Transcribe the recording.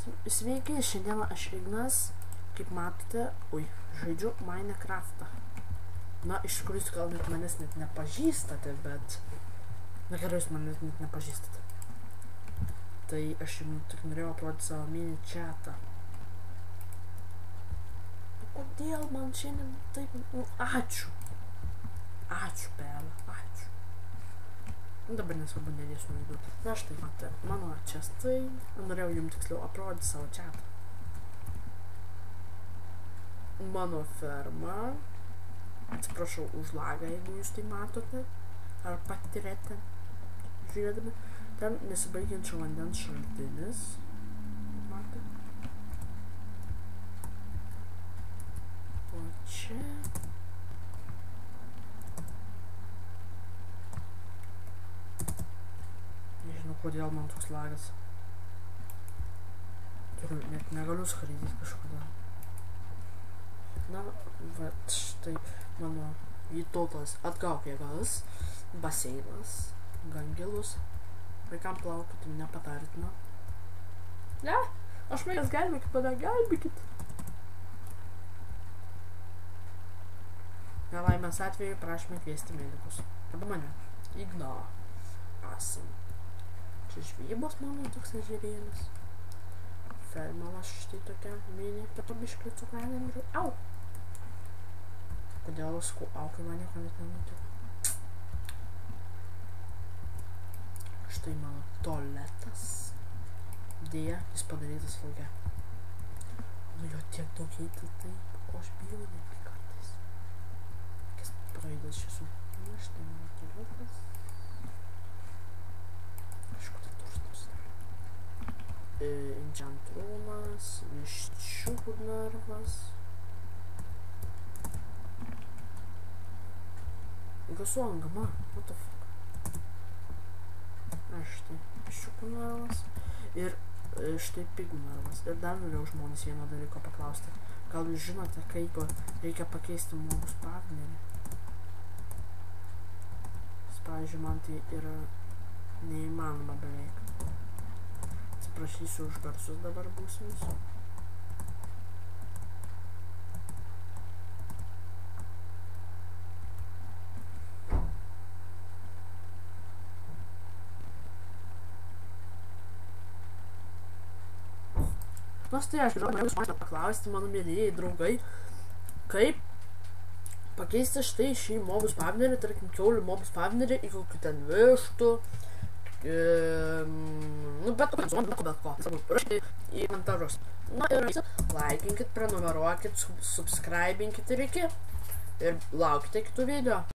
Sveiki, šiandien aš Ignas, kaip matote, žaidžiu Minecraftą. Na, iš tikrųjų, jūs gal net manęs net nepažįstate, bet... Na gerai, jūs manęs net nepažįstate. Tai aš jums tik norėjau aprodyti savo mini chatą. Kodėl man šiandien taip... Nu, ačiū. Ačiū, Pele, ačiū. Dabar nesvarbu, nedėsiu nuėdų. Na štai, matė, mano čestai. Norėjau jums tiksliau aprodyti savo chatą. Mano ferma. Atsiprašau už lagą, jeigu jūs tai matote. Ar patirėte, žiūrėdami. Ten nesibaigiančio vandens šaltinis. Matė. O čia... Nežinau, kodėl man toks lagas. Turiu, net negaliu skraidyti kažkodėl. Na, vat štai mano Vytautas atgauk jėgas, baseinas, gan gilus. Vaikam plaukti nepatartina. Ne, aš mėgęs gelbėkit, mane gelbėkit. Nelaimės atveju prašome kviesti medikus. Arba mane. Igna. Asim. Čia žvejybos mano toks ežerėlis. Fermelas štai tokia mini, bet pabiškai cukranėm. Au! Kodėl sakau, au, kai man nieko net nenutiko. Štai mano tualetas. Dėja, jis padarytas lauke. Nu jo tiek daug eiti taip, o aš bijau netgi kartais. Kas praeidas šisų. Na štai mano tualetas. Aišku, tai tuštas. Enchantrumas, viščiukų narvas. Gasuangama, what the fuck. Na štai, viščiukų narvas. Ir štai pigų narvas. Ir dar norėjau žmonės vieno dalyko paklausti. Gal jūs žinote, kaip reikia pakeisti mobų spawnerį? Pavyzdžiui, man tai yra neįmanoma beveik. Atsiprašysiu už garsus dabar būsimus. Nors tai aš norėjau jūs paklausti, mano mėlėjai draugai, kaip pakeisti štai šį mobų spawnerį, tarkim, kiaulių mobų spawnerį į kokį ten vištų, nu, bet ko, raškite į komentarus. Na ir laikinkit, prenumeruokit, subscribinkit ir iki, ir laukite kitų video.